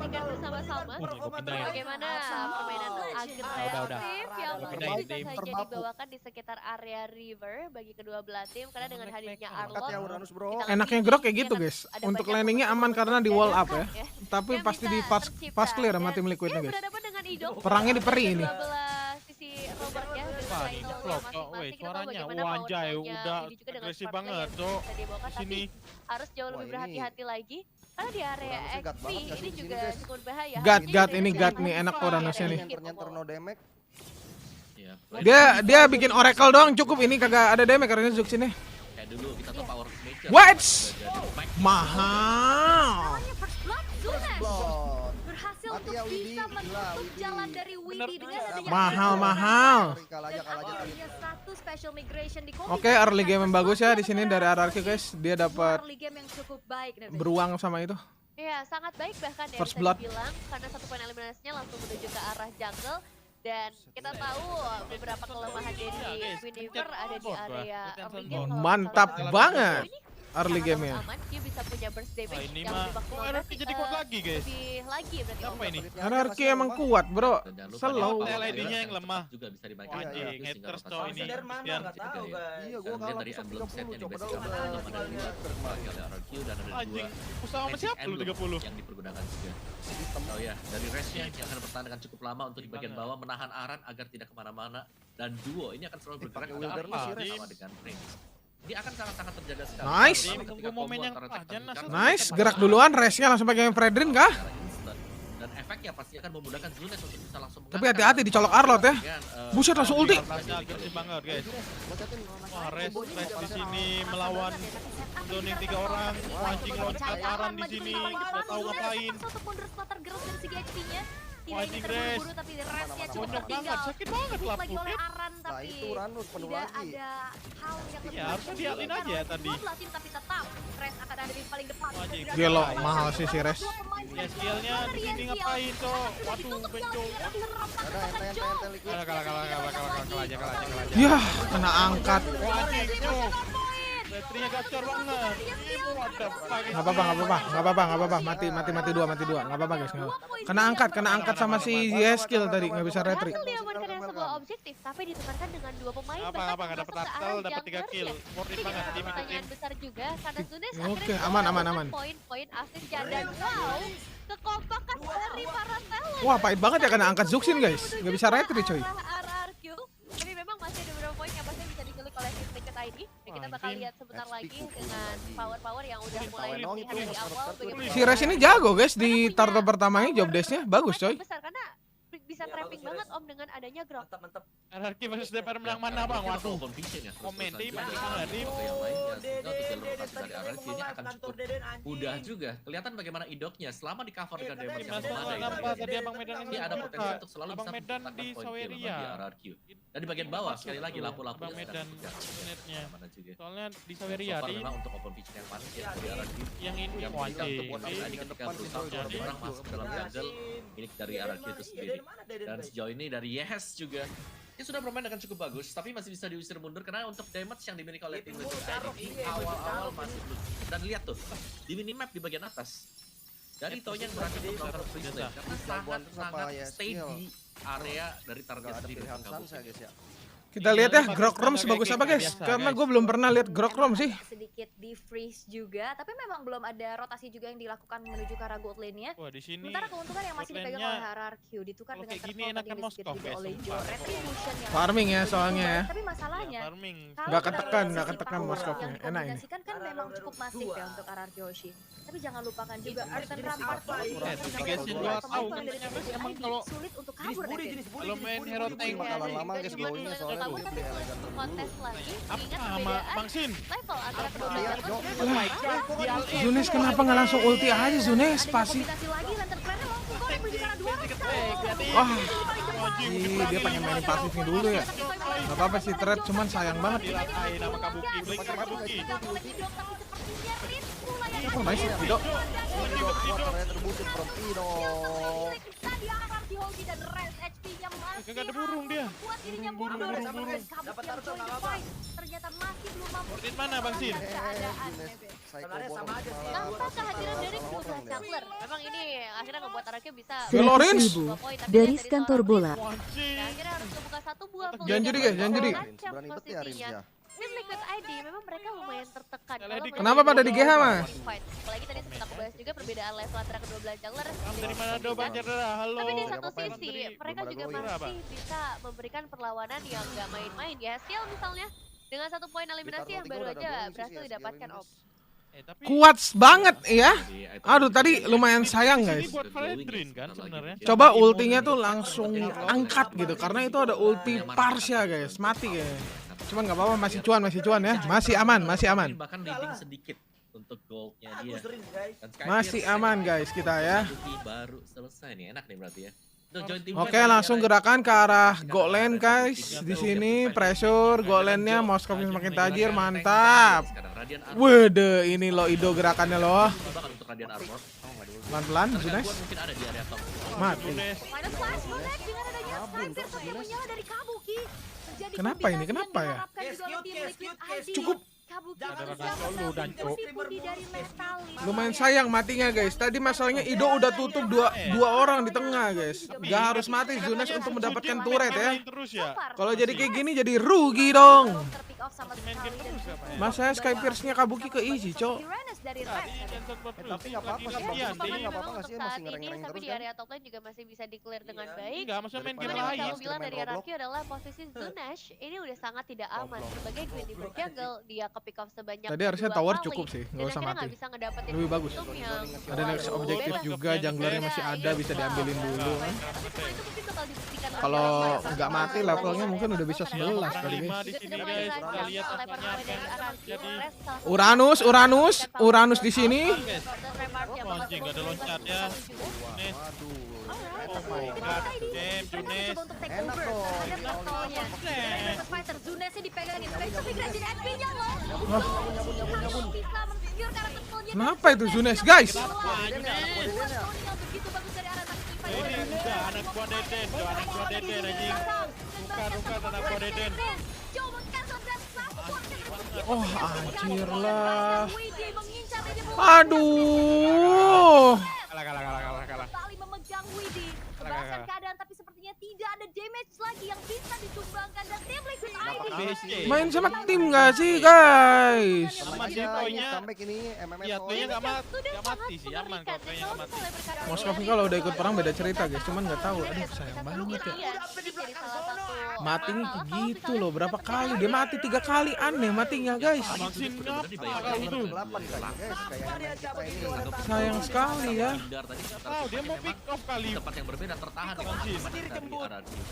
perhatikan bersama-sama bagaimana permainan agresif yang mungkin bisa saja dibawakan di sekitar area river bagi kedua belah tim karena dengan hadirnya Arlong Enaknya Grok kayak gitu guys. Untuk landingnya aman karena di wall up ya. Tapi pasti di fast clear sama tim Liquidnya guys. Perangnya di peri ini. Sisi Robert ya Wah, ini vlog kok, weh, suaranya wanjay udah agresif banget, Cok. Di sini harus jauh lebih berhati-hati lagi karena di area XP ini juga cukup bahaya. God ini God nih enak Uranusnya nih. Iya. Dia bikin Oracle doang cukup ini kagak ada damage karena Zux ini. Kayak dulu kita tahu power nature. What? Mahal. Berhasil untuk bisa menutup jalan dari Widi dengan adanya Mahal. satu special migration di Oke, early game yang bagus ya di sini dari RRQ guys. Dia dapat early game yang cukup baik. beruang sama itu. Iya, sangat baik bahkan ya First bisa blood. dibilang karena satu poin eliminasinya langsung menuju ke arah jungle dan kita tahu beberapa kelemahan dari Winnifer ada di area early game. Mantap Kalau banget ini early sangat game-nya. aman, dia bisa punya burst damage ini yang mah lebih maksimal. RRQ jadi kuat lagi, guys. Lebih lagi berarti. Apa ini? RRQ emang kuat bro. Dan jangan lupa Slow. LED-nya yang lemah. juga bisa dimainkan. Anjing, haters coy ini. Dari mana Biar nggak tahu guys. Iya, gua kalah dari emblem set yang di basic cover ada dua bagi oleh RRQ dan ada Anjing, dua usaha sama magic siapa lu emblem 30? yang dipergunakan juga. Oh ya, dari restnya yang akan bertahan dengan cukup lama untuk di bagian bawah menahan Aran agar tidak kemana-mana dan duo ini akan selalu bergerak ke arah sama dengan Prince. Dia akan sangat-sangat terjaga sekali. Nice. Nunggu momen yang pas, jangan langsung. Nice, gerak duluan, resnya langsung pakai Fredrin kah? Dan efeknya pasti akan memudahkan Zunes untuk bisa langsung Tapi hati-hati dicolok Arlot ya. Buset langsung ulti. Rasanya agresif banget guys. Wah, Res di sini melawan zoning 3 orang, mancing loncat Aran di sini, nggak tahu ngapain. Satu pun splatter girls dari segi HP-nya. Tidak Anjing, ingin Res. terburu-buru tapi resnya cukup Konyol banget, tertinggal. sakit banget lah Lagi oleh Pupit. Aran tapi itu Uranus penuh tidak lagi. ada hal yang lebih Ya, harusnya baik dialin diberikan aja oleh tadi. kedua belah tim, tapi tetap Res akan ada di paling depan. Anjing. Gelo, mahal sih si Res. Ya skillnya di sini ngapain cok? Waduh, bencong. Kalah aja. Yah, kena angkat. Wah, anjing, cok. Baterainya gacor banget. What the fuck? Nggak apa-apa. Mati dua. Nggak apa-apa guys. Nggak apa-apa. Kena angkat sama si Yeskill tadi nggak bisa retri. Berhasil diamankan yang sebuah objektif tapi ditukarkan dengan dua pemain. Apa bahkan nggak dapat masuk ke artel, arah dapat 3 junglers kill. ya. Worth it Ini banget jadi tim pertanyaan besar juga karena Zunes Oke, akhirnya aman. mendapatkan poin-poin asis dan wow, kekompakan dari para talent. Wah, pahit banget ya kena angkat Zuxin guys. Nggak bisa retri coy. RRQ. Tapi memang masih ada beberapa poin yang pasti bisa dikulik oleh tim Liquid ID. Dan kita bakal lihat sebentar lagi dengan power-power yang udah mulai terlihat dari awal. Si Res ini jago guys di turtle pertamanya job desk-nya bagus coy. Besar karena bisa trapping banget Om dengan adanya Grok. Mantap. RRQ versus DPR menang mana bang? Waduh. Komen di mancing banget di. Oke, yang lainnya sehingga untuk jalur rotasi dari RRQ ini akan cukup mudah juga. Kelihatan bagaimana idoknya selama di cover dengan damage yang Mas memadai. kenapa tadi Abang Medan Ini ini ada potensi untuk selalu Abang bisa Medan mencetakkan di poin kill Saweria. bagi RRQ. Dan di bagian bawah sekali lagi lampu-lampunya Abang Medan sedang bergerak. netnya. Mana juga. Soalnya di So Saweria far di memang untuk open pitch yang panik ya dari RRQ. yang ini Yang bisa wajib. untuk buat tadi ketika berusaha untuk orang masuk ke dalam jungle milik dari RRQ itu sendiri. Dan sejauh ini dari Yes juga dia sudah bermain dengan cukup bagus, tapi masih bisa diusir mundur karena untuk damage yang dimiliki oleh tim Liquid ID awal-awal masih belum. Dan lihat tuh di minimap di bagian atas dari Tonya yang berhasil melakukan freeze lane karena sangat stay di area dari target sendiri. Kita lihat ya Grok Rom sebagus apa guys. Karena gue belum pernah lihat Grok Rom sih. Sedikit di freeze juga, tapi memang belum ada rotasi juga yang dilakukan menuju ke arah gold lane-nya. Wah di sini. Sementara keuntungan yang masih gold dipegang lane-nya oleh RRQ ditukar kalau dengan kayak gini turtle enakan yang Moskov, disebut guys, oleh sumpah. Joe Retribution yang Farming ya soalnya ya. Tapi masalahnya farming. kalau Nggak kita ketekan, lihat nggak sisi ketekan power Moskovnya. yang Enak ini. dikombinasikan kan memang cukup masif ya untuk RRQ Hoshi. Tapi jangan lupakan juga Earthen Rampart Tiga dua tahu kan emang kalau sulit untuk kabur David. kalau main hero tank bakalan lama guys glowingnya soalnya Kamu tapi sulit untuk kontes lagi. apa Ingat sama perbedaan Bang Sin? level antara kedua Iya, belah tim. Zunes kenapa nggak langsung ulti aja Zunes Ada pasti. kombinasi lagi Lantern Flare-nya langsung goreng menuju ke arah dua Wah, dia pengen mainin pasifnya dulu ya. Gak apa-apa sih thread, cuman sayang banget. Diratain sama Kabuki, Blake Kabuki. Oh nice, Vido. terbusit from Pino. dia akan si Hogi dan rest HP-nya masih Kagak ada burung dia. buat dirinya Burung. mundur. Dapat Dapat kartu, join nggak the apa-apa. fight. Ternyata masih belum mampu. Fortnite mana, Bang Sin? Keadaan Nebe. Sebenarnya sama aja sih. Tanpa kehadiran dari kedua jungler, memang ini akhirnya ngebuat Arakio bisa Valorant. 2 poin, tapi Garis dari kantor seorang bola. Anjing. Nah, akhirnya harus membuka 1 buah peluang. Jangan judi, guys, jangan judi. Mengancam Berani bet ya posisinya. Rizya. Tim Liquid ID memang mereka lumayan tertekan. Kalau Kalau di- Kenapa pada di GH, Mas? fight. Apalagi tadi sempat aku bahas juga perbedaan level antara kedua belah jungler. Dari mana do Banjar dah? Halo. Tapi di Nggak satu apa-apa, yang sisi penting mereka belum juga ada glowing. masih bisa memberikan perlawanan yang nggak main-main ya. Sial misalnya dengan 1 poin eliminasi yang baru aja berhasil didapatkan Om. Tapi Kuat banget ya. Jadi, Aduh, tadi lumayan sayang, ini guys. buat Valedrin kan sebenarnya. Coba ultinya tuh langsung angkat gitu karena itu ada ulti Parsha, guys. Mati ya. Cuman nggak apa-apa, masih cuan ya. Masih aman. Bahkan leading sedikit untuk goldnya dia. Dan Skype Masih aman, guys, kita ya. baru selesai nih, enak nih berarti ya. Untuk join tim Oke, fight, langsung ada- gerakan ke arah go lane, guys. Di sini pressure go lane-nya Moskov semakin tajir, mantap. Sekarang Radiant Armor. Wede, ini loh Ido gerakannya loh. Bahkan untuk Radiant Armor. Pelan-pelan, Zunes. Gangguan mungkin ada di area top. Mati. Junes. Final flash connect dengan adanya sniper shot yang menyala dari Kabuki. Terjadi Kenapa ini? kombinasi Kenapa yang ya? diharapkan juga oleh tim Liquid ID. Cukup. Kabuki Ada berusaha Ronaldo bersaing dan Cok. tertipu di dari Metalis. Lumayan sayang matinya, guys. Tadi masalahnya Ido udah tutup dua orang di tengah, guys. Gak harus mati Zunes untuk mendapatkan turret ya. Main terus ya. Kalau jadi kayak gini jadi rugi dong. Terpick off sama Main sekali game dan terus apa ya? Masa Sky Pierce-nya Kabuki ke easy, Cok. Uranus dari Tadi Red. Jensen 40 tapi nggak apa-apa sih, lagi bagus latihan, juga. Ding. Nggak apa-apa Memang nggak sih, untuk masih saat ini ngereng-ngereng tapi terus di kan? area top lane juga masih bisa declare dengan baik. Enggak, maksudnya main game Cuman yang lain. kamu bilang main dari Roblox. Arakio adalah posisi Zunash ini udah sangat tidak aman sebagai Green River Jungle. Dia ke pick off sebanyak Tadi harusnya 2 tower kali, cukup sih, dan nggak usah akhirnya mati. nggak bisa ngedapetin Lebih bagus. momentum yang Ada next terlalu objektif bebas. juga, junglernya masih ada, bisa diambilin dulu kan. Tapi semua itu mungkin bakal dibuktikan oleh Kalau Arakio. nggak mati levelnya mungkin udah bisa 11 Orang kali, 5 guys. di sini guys. Kita lihat apanya apa yang terjadi. Uranus di sini. Anjing, nggak ada loncat ya. Junes. Oh my god. Junes. Coba untuk take Enak over. dong. Ada portalnya. Reverse Fighter Zunesnya dipegangin. Tapi Grazin HP-nya loh. Harus bisa men-secure karakter skill-nya. Kenapa itu Zunes, guys? Begitu bagus dari arah Naxi Fighter. Ini udah anak gua Deden, tuh anak gua Deden anjing. Bukan anak gua Deden. Coba cancel dan satu Oh, anjir lah. Widi mengincar ini Aduh. Kalah. Kembali memegang Widi. Kebalikan keadaan tapi sepertinya tidak ada damage lagi yang bisa disumbangkan dan tim Liquid ID. BSC. Main sama tim gak sih, guys? Sama sih Aja, toynya. ini comeback ini MMS Iya, soalnya. toynya nggak Sudah nggak sangat mati sih, aman mengerikan. kalau toynya nggak mati. Misalnya berkaca Moskov dari kalau udah ikut perang beda cerita, guys. Cuman nggak tahu. Aduh, sayang satu banget ya. kerugian. Jadi salah satu Matinya masalah kayak kalau gitu misalnya loh. Berapa kita kali? berkaca Dia mati 3 kali. Aneh matinya, guys. Bang Sin ngapa kalau itu? 8 kan guys, kayak MMS kita ini. Sayang sekali ya. Tahu dia mau pick off kali. Tempat yang berbeda tertahan di Bang Sin. dari Arakio.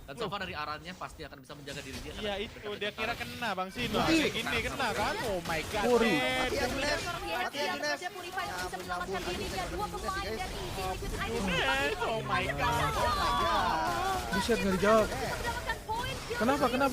Dan so far dari arahnya pasti akan bisa menjaga diri dia. Iya itu dia kira kena Bang Sin. Wah, Tapi- kayak gini kena kan? Oh my god. Puri. Mati ya Junes. Mati ya Junes. Ada Purify yang bisa menyelamatkan dirinya. Dua pemain dari tim Liquid ID. Junes, oh my god. Buset, nggak dijawab. Mendapatkan poin.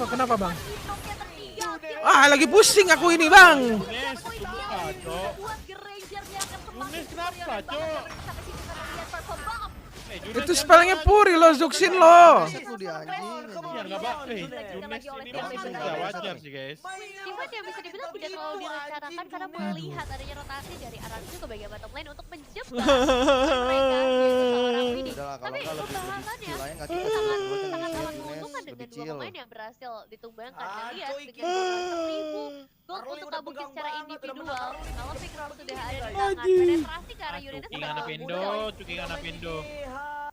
Kenapa, Bang? Knocknya tertinggal. Ah, lagi pusing aku ini, Bang. Junes, sumpah, Cok. Buat Gerangernya akan semakin Junes, kenapa, superior dan Cok? bahkan sampai sini kita lihat Purple Bomb. Junes Itu yang spellnya jangan. Puri lo, Zuxin lo. Itu dia anjing. Iya nggak bak. Junes ini masih muda wajar sih guys. Teamfight yang bisa dibilang tidak terlalu direncanakan karena melihat adanya rotasi dari Arakio ke bagian bottom lane untuk menjebak mereka yaitu seorang Widi. Udah lah, kalau Tapi nggak lebih pembahasannya chill aja nggak sangat kita sangat Junes, sangat Junes, menguntungkan lebih dengan dua chill. pemain yang berhasil ditumbangkan. Dan lihat dengan 1000 gold untuk Kabuki secara individual. Kalau pick roll sudah ada di tangan, penetrasi ke arah Uranus Cuking bakal anak Indo, mudah. cuking anak Indo.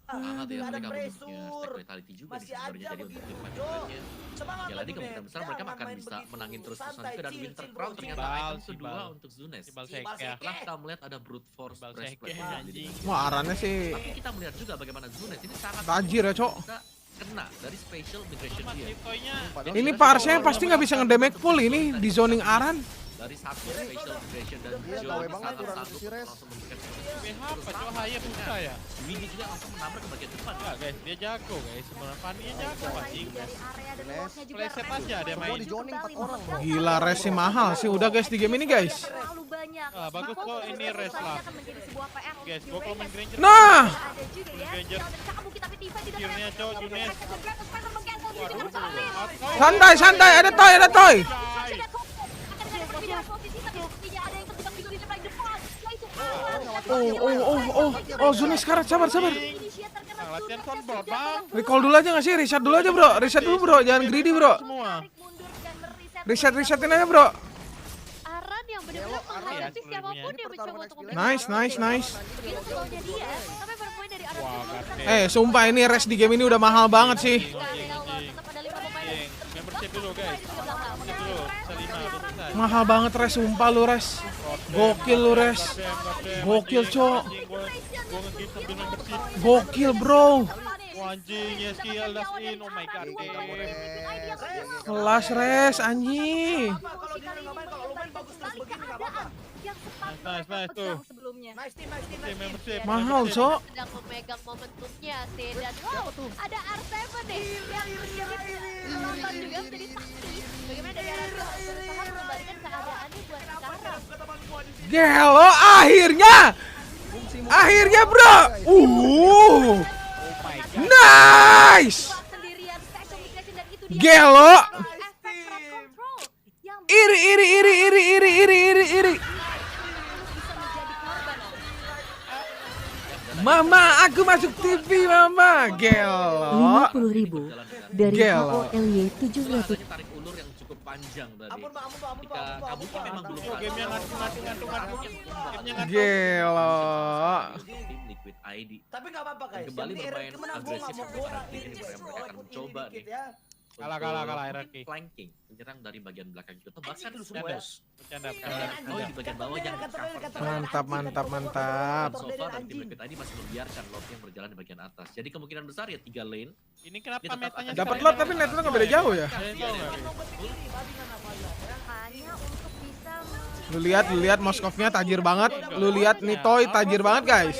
Sangat ya mereka punya pressure. stack vitality juga Masih sebenarnya ada jadi untuk begitu, tim Jo. fight-nya. Semangat Ya lagi lagi, kemungkinan Den. besar mereka Jangan akan main bisa begitu. menangin terus-terusan Santai, juga dan chill, Winter chill, Crown bro, ternyata chill. item Cibal, kedua cibal. untuk Zunes. Cibal Cibal seke. seke. Setelah kita melihat ada brute force Cibal breastplate seke, di anjing. depan. Wah, arannya sih Tapi kita melihat juga bagaimana Zunes ini sangat tajir ya, Cok. bisa kena dari special migration dia. Masih toynya. Padahal Ini Junes Parsnya kalau pasti nggak bisa ngedamage full ini di zoning Aran. Dari satu special migration dan Iya, Joe gawe di banget saat tuh Ranu satu Sires. langsung memberikan BH apa cok Hayat susah ya? Windy juga langsung menabrak ke bagian depan. Enggak guys, dia jago guys. Sebenarnya Fanny-nya jago anjing. Dari area dan Junes. lotnya juga Playset aja dia semua main. di zoning 4 orang bro. Gila, resi mahal sih. Udah guys di game ini, guys. terlalu banyak. Ah, bagus Maka kok ini proses rest lah. akan menjadi sebuah PR. Guys, gua kalau main Granger. Nah, Ada juga ya. Granger. Yang Akhirnya, Cok, Junes. Santai, ada toy. Oh, Zunes sekarang sabar. Latihan soundboard, Bang. Recall dulu aja nggak sih? Reset dulu aja bro, jangan greedy bro. Semua. Resetin aja bro. Aran yang benar-benar menghadapi siapapun yang mencoba untuk Nice. Itu slownya dia sampai berpoin dari Aran. Sumpah ini res di game ini udah mahal banget sih. Tetap ada 5 pemain. Membership dulu, guys. Membership dulu. Bisa 5 selesai. Mahal banget res, sumpah lu res. Gokil lu res. Gokil, Cok. Gua nge-give sambil membership. Gokil bro. Anjing, Yeskiel das in. Oh my god, Kelas res anjing. Nice tuh. Membership. Mahal, Cok. Sedang memegang momentumnya sih dan wow, ada R7 nih yang penonton juga menjadi saksi bagaimana dari Aran berusaha mengembalikan keadaannya buat sekarang. Gelo akhirnya bro. Nice. Gelo. Iri. Mama, aku masuk TV, Mama. Gelo. 50.000 dari Gelo. HOLY 700. Tarik ulur yang cukup panjang tadi. Ketika Kabuki memang belum Game yang ngantuk. Gelo. tim Liquid ID. Tapi nggak apa-apa guys. Kembali Yang penting bermain RRQ menang, gua agresif nggak mau untuk bola. RRQ ini mereka akan mencoba nih. Kalah, RRQ. Flanking, menyerang dari bagian belakang juga. Bahkan Bercanda. di bagian bawah yang cover. Mantap. So far dan tim Liquid ID masih membiarkan lobby yang berjalan di bagian atas. Jadi kemungkinan besar ya 3 lane. Ini kenapa Dia tetap metanya akan Dapat sekarang lot tapi netnya nggak beda jauh ya. Kalian tahu nggak? Hanya untuk bisa Lu lihat Moskovnya tajir banget. Lu lihat nih Toy tajir banget guys.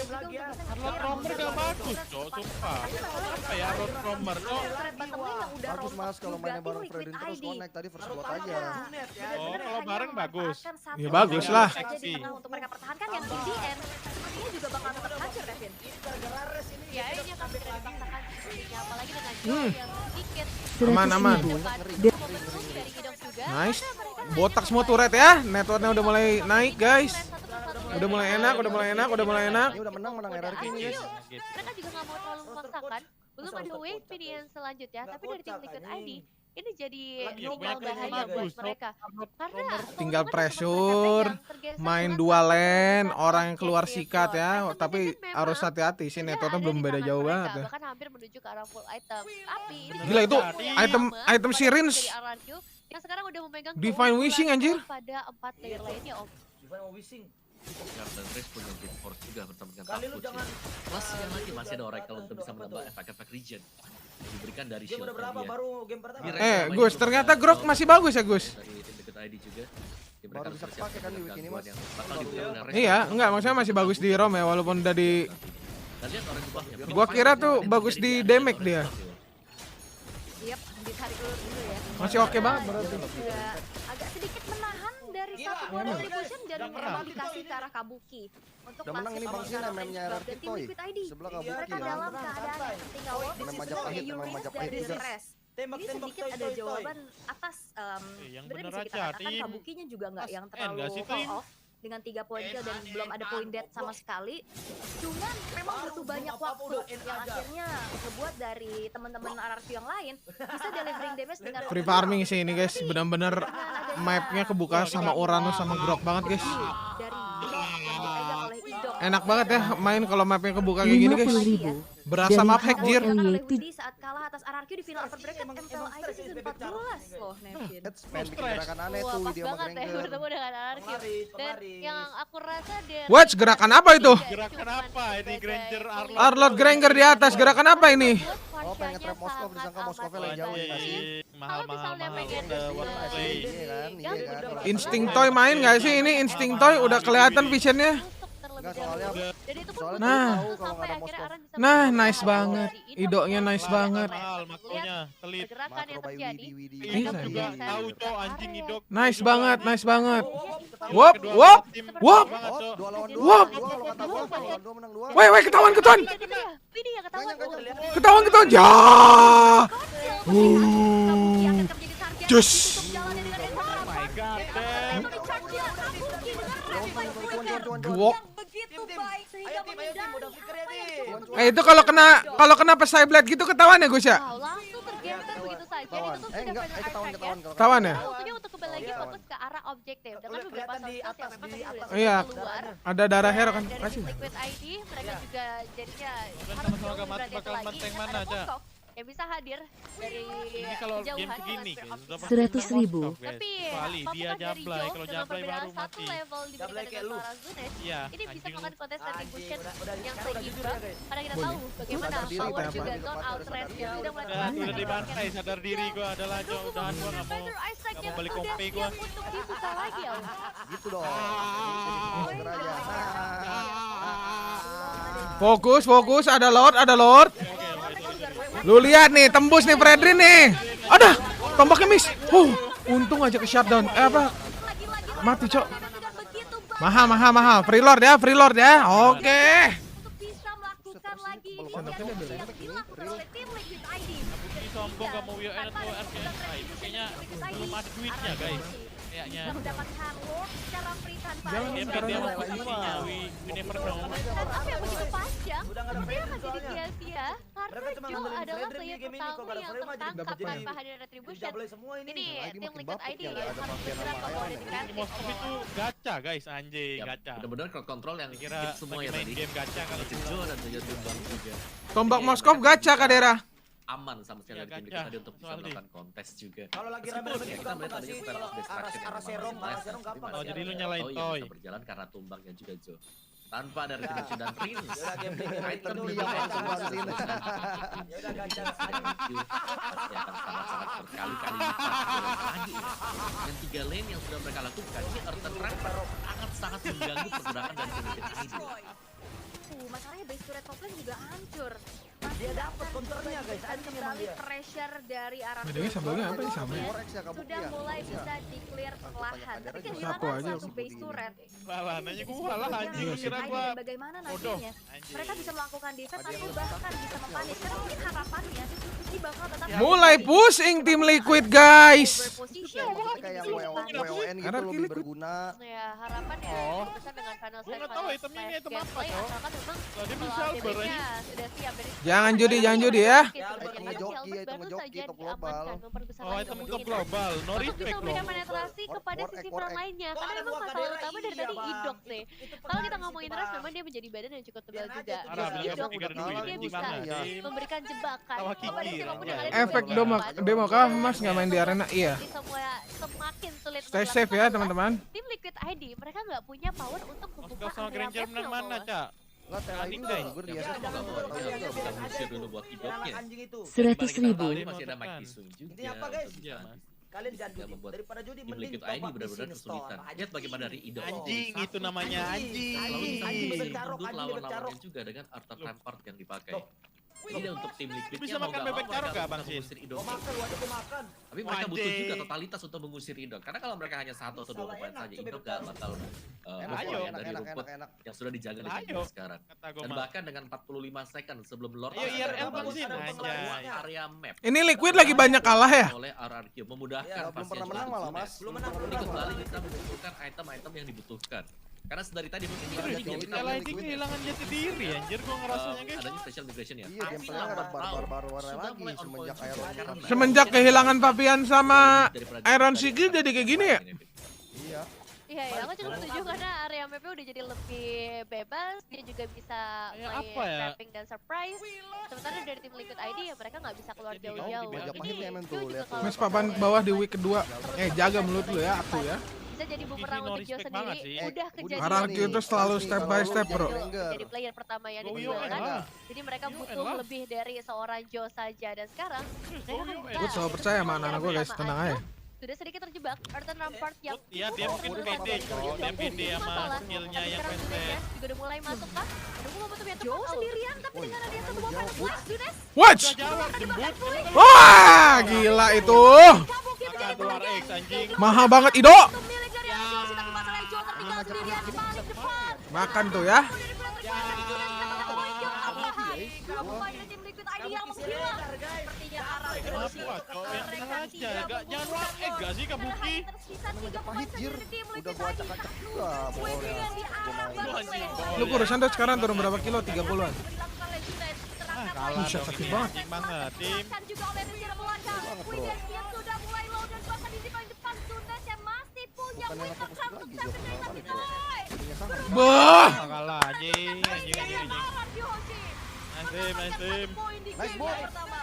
Road Romer gak bagus, Cok, sumpah. Apa ya Road Romer, Cok? Bagus mas kalau mainnya bareng Fredin terus connect tadi first blood aja. Oh, kalau bareng bagus. Ya bagus lah. Jadi untuk mereka pertahankan yang di end sepertinya juga bakal tetap hancur Kevin. Ya ini akan segera dipaksakan sepertinya apalagi dengan Joe yang sedikit Aman. momentum dari Gidong juga. Nice. Botak semua turret ya. Networknya udah mulai naik guys. Udah mulai enak. Ini udah menang RRQ ini guys. Mereka juga nggak mau terlalu memaksakan. Belum ada wave pilihan selanjutnya, tapi dari tim Liquid ID ini jadi global bahaya buat mereka. Karena Tinggal pressure, main dua lane, orang yang keluar sikat ya. Tapi harus hati-hati sih, networknya belum beda jauh banget ya. Bahkan hampir menuju ke arah full item. Tapi ini Gila itu item Syringe. dari RRQ yang sekarang udah memegang Divine Wishing, anjir. pada 4 player lainnya Om. Dan Race punya Big Force juga bersama dengan Takuchi. Plus yang lagi masih ada Oracle untuk bisa menambah efek-efek regen yang diberikan dari shield Gus, ternyata Grok masih bagus ya Gus. dari tim Liquid ID juga. Baru bisa pakai kan di week ini, Mas. Iya, enggak maksudnya masih bagus di ROM ya walaupun udah di. Gua kira tuh bagus di damage dia. Yap, ditarik dulu ya. Masih oke banget berarti. Juga agak sedikit menahan dari satu point contribution jadi memang dikasih ke arah Kabuki untuk Udah menang ini Bang Sin MM-nya RRQ dan tim Toy. Liquid ID. Sebelah Mereka Kabuki dalam lah. keadaan yang tertinggal Memang Majapahit, memang Majapahit dari juga. stress. Ini sedikit ada jawaban atas yang sebenarnya bener bisa kita aja, katakan tim. Kabukinya juga nggak yang Enggak terlalu sih, fall tim. off dengan 3 poin kill dan belum ada poin dead sama sekali. Cuman memang butuh banyak waktu yang akhirnya ngebuat dari teman-teman RRQ yang lain bisa delivering damage dengan Free farming sih ini guys, benar-benar mapnya kebuka sama Uranus sama Grok banget guys. dari Idok yang dipegang oleh Idok. Enak banget ya main kalau mapnya kebuka kayak gini guys. 50.000 Berasa dari map hack jir. HOLY Di saat kalah atas RRQ di final upper bracket MPL ID season 14 loh Nevin. Pengen bikin gerakan aneh Wah, tuh pas dia sama banget ya Granger. bertemu dengan RRQ. Dan yang aku rasa dari Watch, gerakan apa itu? Gerakan apa ini Granger Arlot? Arlot Granger di atas, gerakan apa ini? Oh pengen trap Moskov disangka Moskovnya lagi jauh ya kasih. Mahal-mahal pengen udah wordplay. Iya kan, iya kan. Kalau- Insting Toy main gak sih ini? Insting Toy udah kelihatan visionnya. Enggak soalnya dan itu pun soalnya Nah. tahu kalau nggak ada Moskov. Nah, nice banget. Idoknya nice banget. Mahal makronya, telit. pergerakan yang Makro by terjadi. Widi. Iya, Idok juga iya. tahu Cok anjing Idok. Nice banget. Wop, Wop. Oh, 2 lawan 2. Wop. 2 kalau kata gua, 2 lawan 2 menang 2. Woi, ketahuan. Iya, Ini ya ketahuan. Ketahuan ya. Just. Oh my god, damn. Duok. Begitu baik sehingga mengendalikan. Itu kalau kena pesai blade gitu ketahuan ya Gus ya? Wow, langsung tergeser begitu saja. Itu tuh sudah Enggak, final ketahuan arc ya. Ketahuan ya? Waktunya untuk kembali lagi fokus ke arah objektif dengan beberapa sources yang memang tadi udah Iya. keluar. Ada darah hero kan? Dari Kasih. Liquid ID mereka juga jadinya Bukan harus sama-sama jauh mati, berada bakal lagi. menteng Dan mana, ada Cak? Moskov yang bisa hadir dari Ini kalau game kejauhan begini dengan guys, sudah 100.000. tapi Kecuali dia apakah dari jablay, Joe kalau dengan jablay perbedaan baru satu mati. level dibandingkan dengan seorang Zunes, Iya, ini bisa anjing melakukan kontes retribution udah yang sekarang udah jujur seimbang ya, guys. karena kita Boleh. tahu bagaimana Sadar diri, power apa? juga zone outrage yang sudah mulai Udah dibantai, sadar diri gua adalah udahan gua nggak mau balik kompe gua. untuk dibuka lagi ya. Gitu dong. Bener aja. Fokus, ada Lord. Lu lihat nih, tembus nih Fredrin nih. Ada, tombaknya miss. Untung aja ke shutdown. Mati, Cok. Mahal. Free Lord ya. Oke. Untuk bisa melakukan lagi inisiasi yang dilakukan oleh tim Liquid ID. Ini sombong gak mau WN atau RKS. Nah, itu kayaknya belum ada duitnya guys. Kayaknya. Sudah mendapatkan Lord secara free tanpa Jangan ada Dia sekarang dia lagi. posisinya, we never know. Tapi yang begitu panjang, Udah nggak ada dia akan jadi soalnya. sia-sia karena Mereka cuma Joe ngandelin adalah Fredrin player di game ini, pertama kalau nggak ada yang Fredrin mah jadi tertangkap dapet tanpa jadi. hadir retribution. Dijablay semua ini. Ini Lagi tim makin Liquid bapuk ID ya, yang nggak ada harus mafia bergerak nama ke ayam body ini. defensive. Moskov itu gacha guys, anjing, Ya, gacha. bener-bener crowd control yang Kira hit semua lagi ya main tadi. game gacha kali Si Joe dan juga Tumbang juga. Tombak Moskov gacha Kadera. Aman sama sekali Ya, dari tim gacha. Liquid tadi untuk bisa Soalnya. melakukan kontes juga. Kalau lagi Meskipun rame-rame ya, gitu kita gampang melihat nggak sih? adanya Kalau spell distraction arah yang serong, memang arah nice. serong gampang Tapi Oh, nggak jadi sih? lu nyalain Oh iya, Toy. bisa berjalan karena tumbangnya juga Joe. Tanpa ada retribution dan Prince. Udah gambling Item dulu di ya, bawah langsung item bangsin. retribution. Ya udah gacha. Pasti akan sangat-sangat berkali-kali lipat lagi. Dan 3 lane yang sudah mereka lakukan ini Earthen Trap sangat-sangat mengganggu pergerakan dari tim Liquid ID. Masalahnya base turret top lane juga hancur. Dia dapat counternya guys, anjing emang Kembali dia. pressure dari arah Bedanya sambelnya apa nih sama ya? Forex ya kabuki sudah ya. mulai Iya. bisa di-clear perlahan. Tapi Satu kehilangan aja. satu base turret. Lah, nanya gua lah anjing, Iya lu sih. kira Dan gua bagaimana bodoh. nantinya Anjing. mereka bisa melakukan defense atau bahkan bisa mempunish. Karena mungkin harapannya ini bakal tetap Mulai pusing tim Liquid guys. position. Kayak WON gitu Arab lebih Liquid. berguna. Ya harapan ya Oh. besar dengan final Gua nggak tahu itemnya ini item apa, gameplay Cok. asalkan memang Lah, dia kalau bisa Albert ADP-nya aja. sudah siap dari Jangan judi ya. Ya, Albert ngejoki, top global. Oh, item top global, no Untuk bisa respect memberikan dong. penetrasi kepada sisi front lainnya karena memang masalah utama dari tadi Idok sih. Kalau kita ngomongin Ras memang dia menjadi badan yang cukup tebal juga. Arab, Jadi dia Idok tiga ini duit, dia di bisa mana? Iya. Di- memberikan jebakan Tawa kepada kikir, siapapun ya. yang ada di Efek depan. demo kah Mas nggak main di arena? Iya. Jadi semua semakin sulit Stay untuk safe ya melakukan teman-teman. Tim Liquid ID mereka nggak punya power untuk membuka Moskov sama area Granger menang mapnya, mana, malah. Cak? Lah Tela ini Guys. gugur dia Ya, sih. jangan dulu, dia bisa mengusir dulu buat Idoknya. Anjing itu. 100.000. Masih ada Mike Tisung juga. Intinya apa, guys? untuk Iya, bisa Mas. Kalian jangan Tidak judi. membuat Daripada judi Tim mending Liquid ID tobat di benar-benar sini kesulitan. store. Lihat bagaimana dari Idok. Anjing itu namanya anjing. Lalu bisa Anjing mengusir bebek carok, mundur anjing bebek lawan-lawannya carok. juga dengan Arthur Rampart yang dipakai. Loh. Jadi untuk tim Liquid Bisa makan bebek carok nggak, Bang Sin? mengusir Idok. Gua makan, waduh gua makan. Tapi mereka butuh Anjing. juga totalitas untuk mengusir Idok. Karena kalau mereka hanya 1 atau 2 pemain Enak saja, tuh Idok bebek gak carok. bakal Enak, ayo. dari enak, rumput enak. yang sudah dijaga di Ayo. tim sekarang. Kata gua Dan mah. bahkan dengan 45 second sebelum Lord Ayo, akan IRL kembali Bang Sin. ke Anjay. area map Ini Liquid lagi banyak kalah ya. oleh RRQ memudahkan Ya, belum pastinya pernah menang juga malah, untuk Mas. Zunes. Belum menang, Ini belum kembali menang. kita membutuhkan item-item yang dibutuhkan. Karena dari tadi mungkin Iya, kita iya, juga iya. kita Nyala melihat ini kehilangan jati diri anjir gua ngerasanya guys. adanya special migration ya. Iya, Tapi gameplaynya ada barbar-barbar sudah lagi mulai on semenjak point Iron juga, karena Semenjak kehilangan Papian sama daripada Iron dari Sigil jadi kayak gini ya? Iya. Iya, ya, aku cukup setuju karena area mapnya udah jadi lebih bebas, dia juga bisa Kayak main apa ya? trapping dan surprise. Sementara dari tim Liquid ID ya mereka nggak bisa keluar Jadi jauh-jauh. banyak pahitnya Ini emang Joe tuh, juga lihat tuh. kalau Mas papan bawah di week kedua. Jaga mulut lu ya, aku ya. bisa jadi bumerang no untuk Joe respect banget sendiri. sih. Udah Budi kejadian. RRQ itu selalu step by step, bro. Jadi player pertama yang Go dijual UN kan. lah. Jadi mereka UN butuh lah. lebih dari seorang Joe saja dan sekarang mereka kan UN. Gue selalu percaya sama anak-anak gue guys, tenang aja. sudah sedikit terjebak. Earthen Rampart yang Iya, dia mungkin pede, Cok. Dia pede sama skillnya yang pendek. juga udah mulai masuk kah? Menunggu momentum yang tepat. Joe sendirian tapi dengan ada yang satu weapon. Zunes Watch! Gak jawab, jembut. Wah, gila itu. Makan keluar X anjing. Mahal banget Ido. milik dari Joe tapi masalahnya Joe tertinggal sendirian di paling depan. Makan tuh ya. pemainnya tim Liquid ID yang menghilang. Sepertinya arah Kenapa kok yang tenang aja? Jangan enggak sih Kabuki. Tersisa 3 Namanya pemain pahit, saja Jir. dari tim Udah Liquid gua ID. acak-acak juga Webbingan di arah bolanya. bottom lane. Lu kurusan tuh sekarang turun berapa kilo? 30-an. Dilakukan Legionnaires. Terangkat Kalah Buset, dong sakit ini, banget. anjing banget tim. Akan juga oleh Resident Belanda. Banget, bro. Wigan yang sudah mulai low dan bahkan di paling depan Tunas yang masih punya Bukan win enak fokus untuk lagi, Seven Jir. Days tapi Balik, Toy. Punya sama. Bah! Kalah anjing. Arah di Hoji. Nice team, nice team. Poin di Nice game ball. pertama.